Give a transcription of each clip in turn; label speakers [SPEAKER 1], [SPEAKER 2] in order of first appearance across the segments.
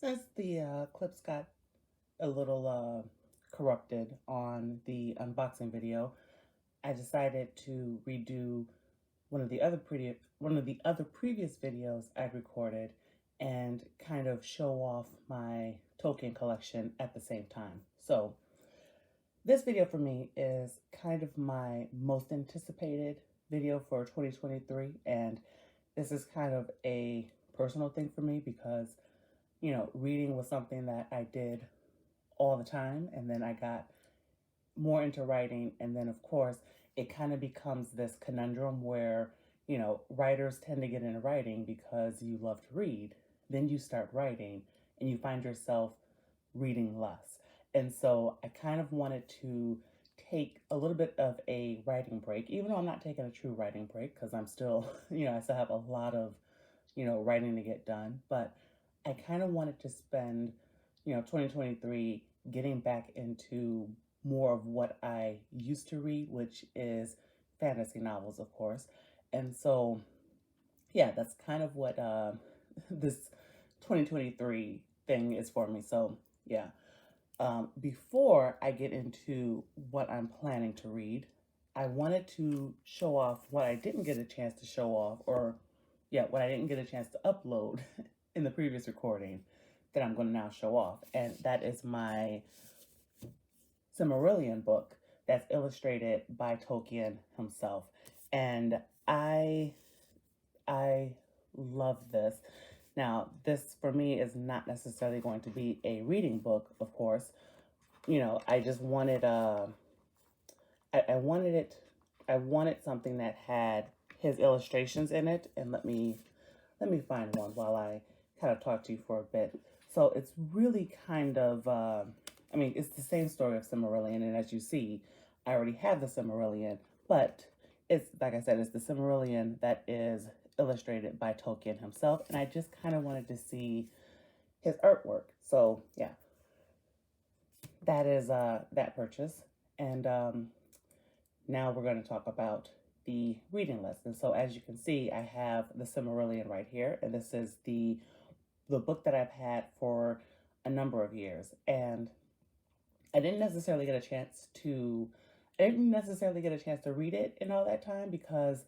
[SPEAKER 1] Since the clips got a little corrupted on the unboxing video, I decided to redo one of the other previous videos I recorded and kind of show off my Tolkien collection at the same time. So this video for me is kind of my most anticipated video for 2023, and this is kind of a personal thing for me because reading was something that I did all the time, and then I got more into writing, and then of course it kind of becomes this conundrum where writers tend to get into writing because you love to read, then you start writing and you find yourself reading less. And so I kind of wanted to take a little bit of a writing break, even though I'm not taking a true writing break because I'm still I still have a lot of writing to get done. But I kind of wanted to spend 2023 getting back into more of what I used to read, which is fantasy novels, of course. And so, yeah, that's kind of what this 2023 thing is for me. So, yeah. Before I get into what I'm planning to read, I wanted to show off what I didn't get a chance to show off, or yeah, what I didn't get a chance to upload in the previous recording that I'm going to now show off. And that is my Silmarillion book that's illustrated by Tolkien himself. And I love this. Now, this for me is not necessarily going to be a reading book, of course. I just wanted I wanted it I wanted something that had his illustrations in it, and let me find one while I kind of talk to you for a bit. So it's really kind of, I mean, it's the same story of Silmarillion, and as you see, I already have the Silmarillion, but it's, like I said, it's the Silmarillion that is illustrated by Tolkien himself, and I just kind of wanted to see his artwork. So, yeah, that is that purchase. And now we're going to talk about the reading list. And so as you can see, I have the Silmarillion right here, and this is the book that I've had for a number of years. And I didn't necessarily get a chance to read it in all that time because,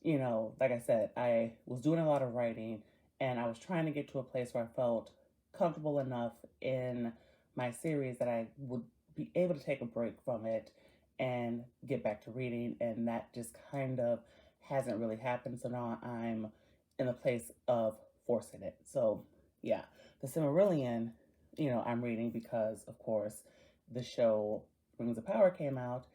[SPEAKER 1] like I said, I was doing a lot of writing and I was trying to get to a place where I felt comfortable enough in my series that I would be able to take a break from it and get back to reading. And that just kind of hasn't really happened. So now I'm in a place of forcing it. So, yeah, the Silmarillion, I'm reading because, of course, the show Rings of Power came out,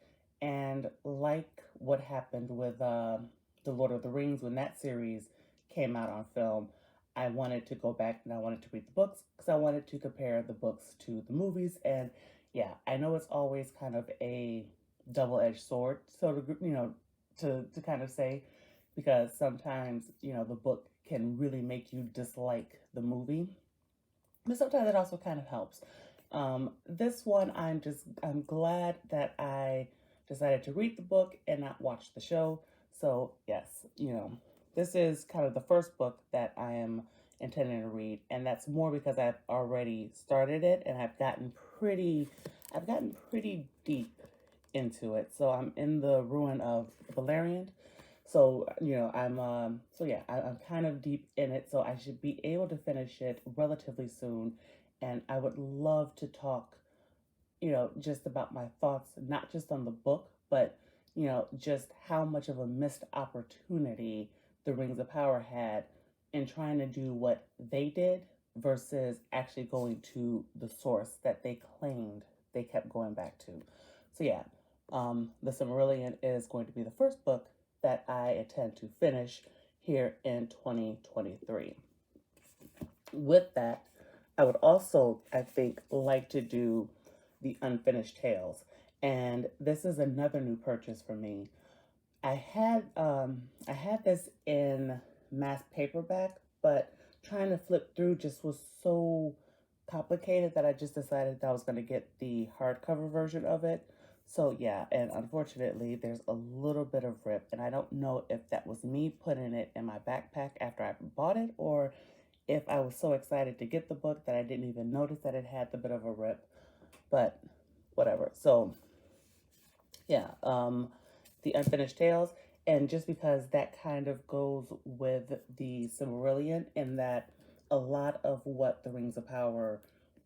[SPEAKER 1] and like what happened with the Lord of the Rings when that series came out on film, I wanted to go back and I wanted to read the books because I wanted to compare the books to the movies. And yeah, I know it's always kind of a double-edged sword, so to kind of say, because sometimes the book can really make you dislike the movie, but sometimes it also kind of helps. This one, I'm glad that I decided to read the book and not watch the show. So yes, this is kind of the first book that I am intending to read, and that's more because I've already started it and I've gotten pretty deep into it. So I'm in the ruin of Valerian. So, I'm kind of deep in it, so I should be able to finish it relatively soon. And I would love to talk, just about my thoughts, not just on the book, but, just how much of a missed opportunity the Rings of Power had in trying to do what they did versus actually going to the source that they claimed they kept going back to. So, yeah, the Silmarillion is going to be the first book that I intend to finish here in 2023. With that, I would also, I think, like to do the Unfinished Tales. And this is another new purchase for me. I had this in mass paperback, but trying to flip through just was so complicated that I just decided that I was going to get the hardcover version of it. So yeah, and unfortunately, there's a little bit of rip, and I don't know if that was me putting it in my backpack after I bought it, or if I was so excited to get the book that I didn't even notice that it had the bit of a rip, but whatever. So yeah, the Unfinished Tales, and just because that kind of goes with the Silmarillion, in that a lot of what the Rings of Power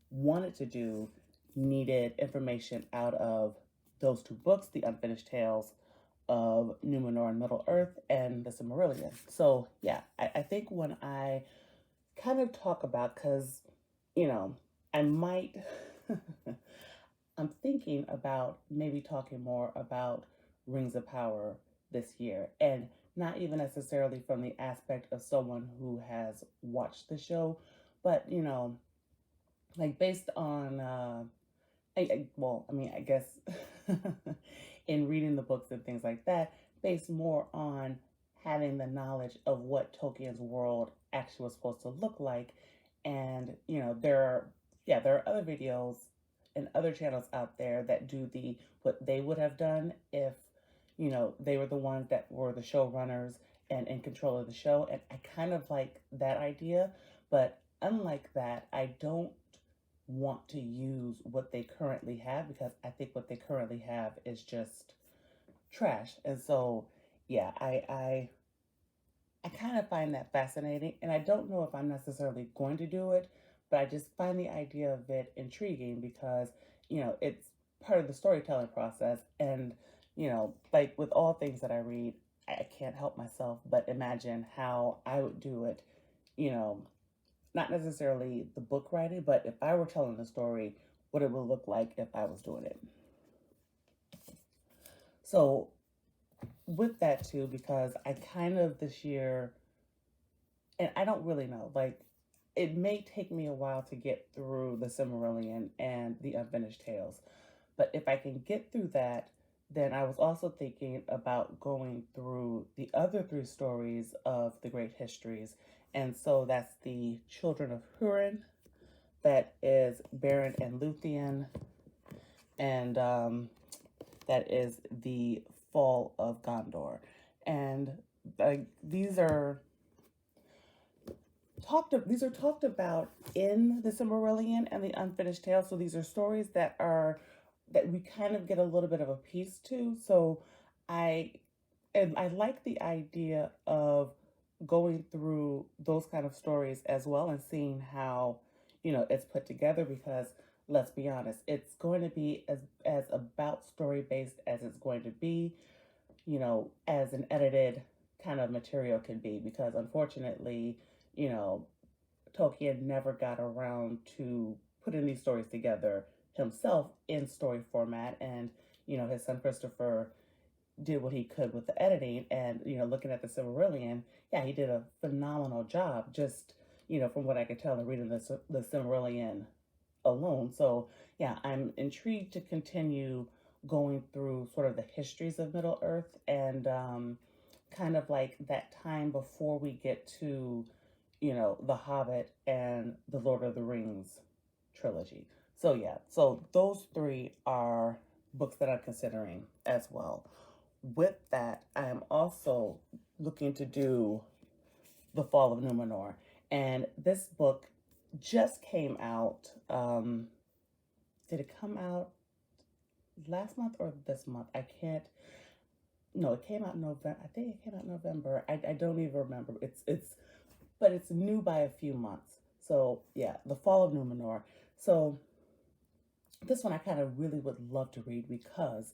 [SPEAKER 1] wanted to do needed information out of those two books, the Unfinished Tales of Numenor and Middle Earth, and the Silmarillion. So yeah, I think when I kind of talk about, because I might I'm thinking about maybe talking more about Rings of Power this year, and not even necessarily from the aspect of someone who has watched the show, but like based on I guess in reading the books and things like that, based more on having the knowledge of what Tolkien's world actually was supposed to look like. And there are other videos and other channels out there that do the what they would have done if they were the ones that were the showrunners and in control of the show. And I kind of like that idea, but unlike that, I don't want to use what they currently have, because I think what they currently have is just trash. And so, yeah, I kind of find that fascinating, and I don't know if I'm necessarily going to do it, but I just find the idea of it intriguing because it's part of the storytelling process, and like with all things that I read, I can't help myself but imagine how I would do it. You know, not necessarily the book writing, but if I were telling the story, what it would look like if I was doing it. So, with that too, because I kind of this year, and I don't really know, like, it may take me a while to get through the Silmarillion and the Unfinished Tales, but if I can get through that, then I was also thinking about going through the other three stories of the Great Histories. And so that's the Children of Hurin, that is Beren and Luthien, and that is the Fall of Gondor. And these are talked about in the Silmarillion and the Unfinished Tale. So these are stories that we kind of get a little bit of a piece to. So I I like the idea of going through those kind of stories as well and seeing how it's put together, because let's be honest, it's going to be as about story based as it's going to be, as an edited kind of material can be, because unfortunately, you know, Tolkien never got around to putting these stories together himself in story format. And his son Christopher did what he could with the editing. And looking at the Silmarillion, yeah, he did a phenomenal job, just from what I could tell in reading the Silmarillion alone. So yeah, I'm intrigued to continue going through sort of the histories of Middle Earth, and kind of like that time before we get to The Hobbit and the Lord of the Rings trilogy. So yeah, so those three are books that I'm considering as well. With that, I am also looking to do The Fall of Numenor. And this book just came out. Did it come out last month or this month? I can't. No, it came out in November. I think it came out in November. I don't even remember. But it's new by a few months. So yeah, The Fall of Numenor. So this one I kind of really would love to read, because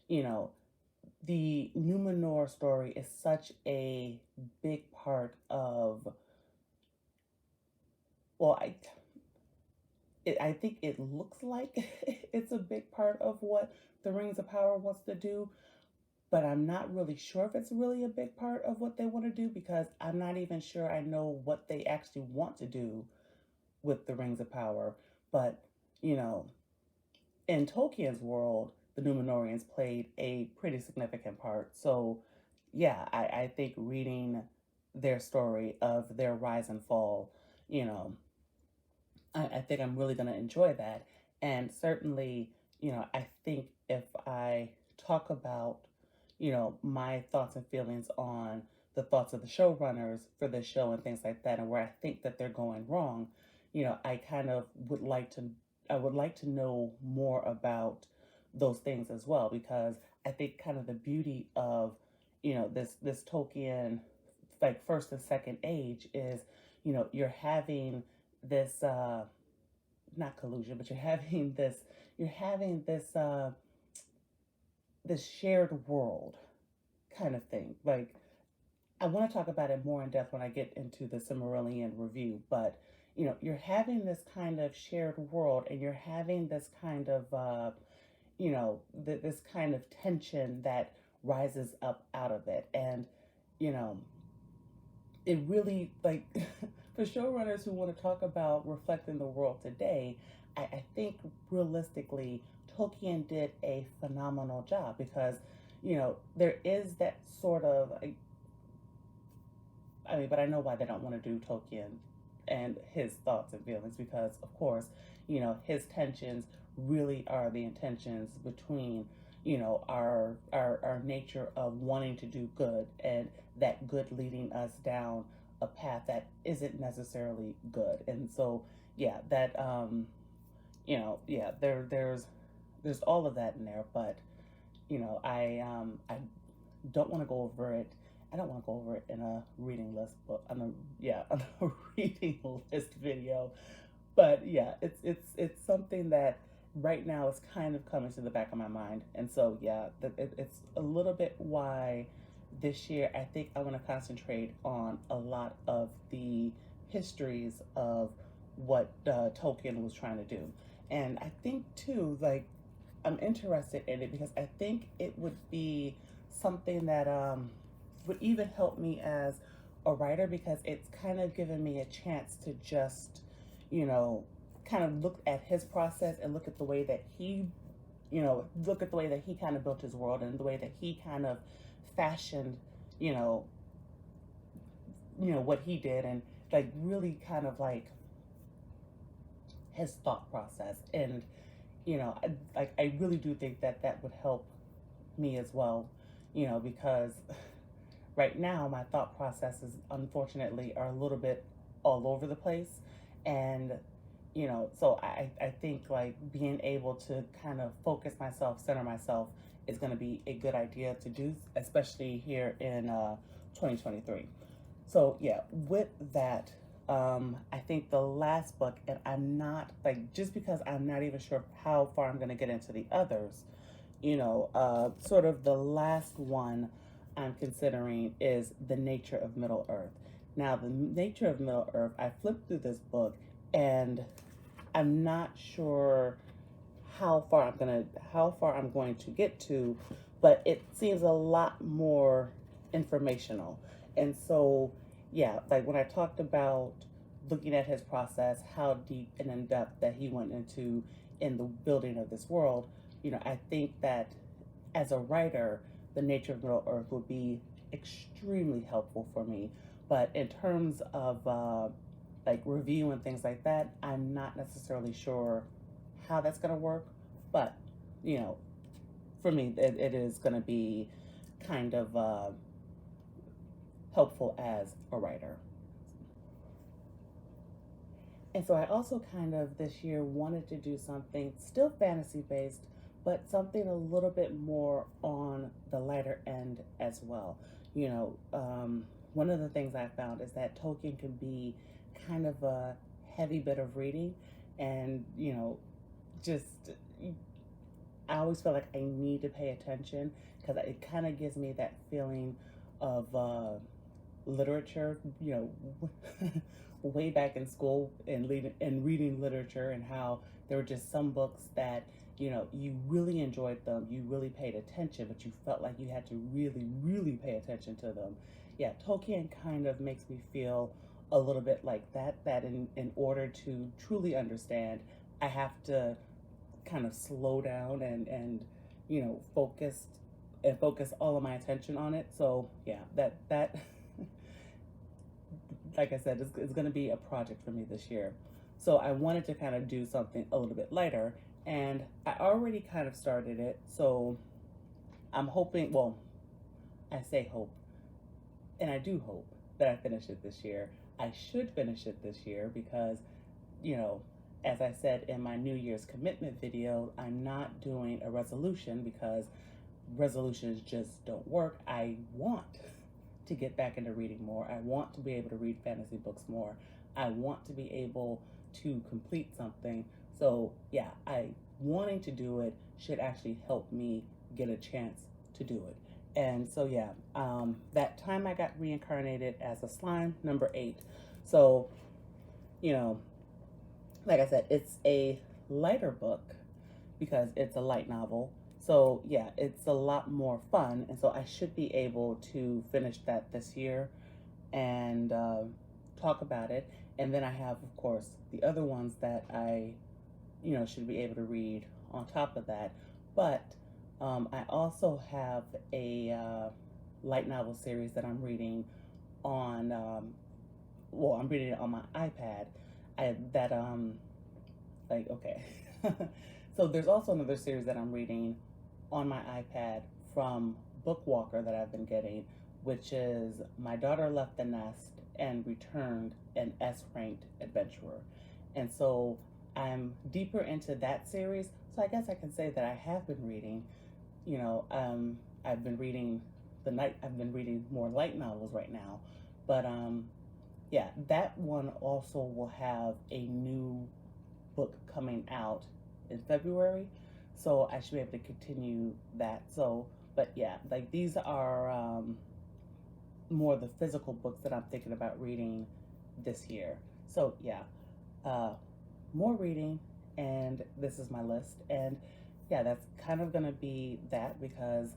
[SPEAKER 1] you know the Numenor story is such a big part of, well, I think it looks like it's a big part of what the Rings of Power wants to do, but I'm not really sure if it's really a big part of what they want to do, because I'm not even sure I know what they actually want to do with the Rings of Power. But, you know, in Tolkien's world, the Numenorians played a pretty significant part. So, yeah, I think reading their story of their rise and fall, you know, I think I'm really going to enjoy that. And certainly, I think if I talk about, my thoughts and feelings on the thoughts of the showrunners for this show and things like that, and where I think that they're going wrong, I kind of would like to know more about those things as well, because I think kind of the beauty of this Tolkien, like first and second age, is you're having this not collusion, but you're having this shared world kind of thing. Like, I want to talk about it more in depth when I get into the Silmarillion review, but you're having this kind of shared world, and you're having this kind of this kind of tension that rises up out of it. And you know it really, like, for showrunners who want to talk about reflecting the world today, I think realistically Tolkien did a phenomenal job, because there is that sort of, I mean, but I know why they don't want to do Tolkien and his thoughts and feelings, because of course, his tensions really are the intentions between, our nature of wanting to do good, and that good leading us down a path that isn't necessarily good. And so, yeah, that yeah, there's all of that in there, but I don't want to go over it. I don't want to go over it in a reading list, but on a reading list video. But yeah, it's something that right now is kind of coming to the back of my mind, and so yeah, it's a little bit why this year I think I want to concentrate on a lot of the histories of what Tolkien was trying to do, and I think too, like, I'm interested in it because I think it would be something that would even help me as a writer, because it's kind of given me a chance to just, you know, kind of look at his process and look at the way that he, look at the way that he kind of built his world, and the way that he kind of fashioned, you know, what he did, and like really kind of like his thought process. And I really do think that that would help me as well, because right now my thought processes unfortunately are a little bit all over the place. And so I think like being able to kind of focus myself, center myself, is going to be a good idea to do, especially here in 2023. So yeah, with that, I think the last book, and I'm not, like, just because I'm not even sure how far I'm going to get into the others, sort of the last one I'm considering is The Nature of Middle Earth. Now, The Nature of Middle Earth, I flipped through this book, and I'm not sure how far I'm going to get to, but it seems a lot more informational. And so, yeah, like when I talked about looking at his process, how deep and in depth that he went into in the building of this world, I think that as a writer, The Nature of Middle Earth would be extremely helpful for me. But in terms of like review and things like that, I'm not necessarily sure how that's going to work. But, for me, it is going to be kind of helpful as a writer. And so I also kind of this year wanted to do something still fantasy based, but something a little bit more on the lighter end as well. One of the things I found is that Tolkien can be kind of a heavy bit of reading, and just I always feel like I need to pay attention, because it kind of gives me that feeling of literature, way back in school, and reading literature, and how there were just some books that you really enjoyed them, you really paid attention, but you felt like you had to really, really pay attention to them. Yeah, Tolkien kind of makes me feel a little bit like that in order to truly understand, I have to kind of slow down and focus all of my attention on it. So yeah, that like I said, it's going to be a project for me this year. So I wanted to kind of do something a little bit lighter, and I already kind of started it. So I'm hoping, well, I say hope, and I do hope that I finish it this year. I should finish it this year because, you know, as I said in my New Year's commitment video, I'm not doing a resolution because resolutions just don't work. I want to get back into reading more. I want to be able to read fantasy books more. I want to be able to complete something. So yeah, wanting to do it should actually help me get a chance to do it. And so yeah, that time I got reincarnated as a slime, number 8. So, you know, like I said, it's a lighter book because it's a light novel. So yeah, it's a lot more fun, and so I should be able to finish that this year and talk about it. And then I have, of course, the other ones that I, should be able to read on top of that. But I also have a light novel series that I'm reading on. I'm reading it on my iPad. Okay. So there's also another series that I'm reading on my iPad from Bookwalker that I've been getting, which is My Daughter Left the Nest and Returned, an S-ranked adventurer. And so I'm deeper into that series. So I guess I can say that I have been reading, I've been reading more light novels right now. But yeah, that one also will have a new book coming out in February, so I should be able to continue that. So, but yeah, like these are more the physical books that I'm thinking about reading this year. So yeah, more reading, and this is my list. And yeah, that's kind of gonna be that because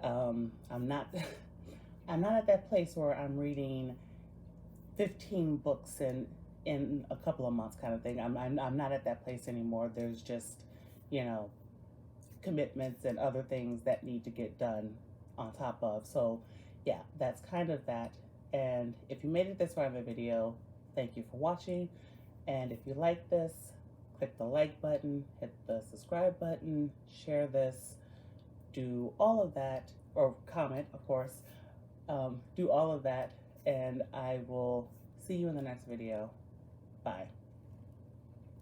[SPEAKER 1] I'm not I'm not at that place where I'm reading 15 books in a couple of months kind of thing. I'm not at that place anymore. There's just, commitments and other things that need to get done on top of. So yeah, that's kind of that. And if you made it this far in the video, thank you for watching. And if you like this, click the like button, hit the subscribe button, share this, do all of that, or comment, of course. Do all of that, and I will see you in the next video. Bye.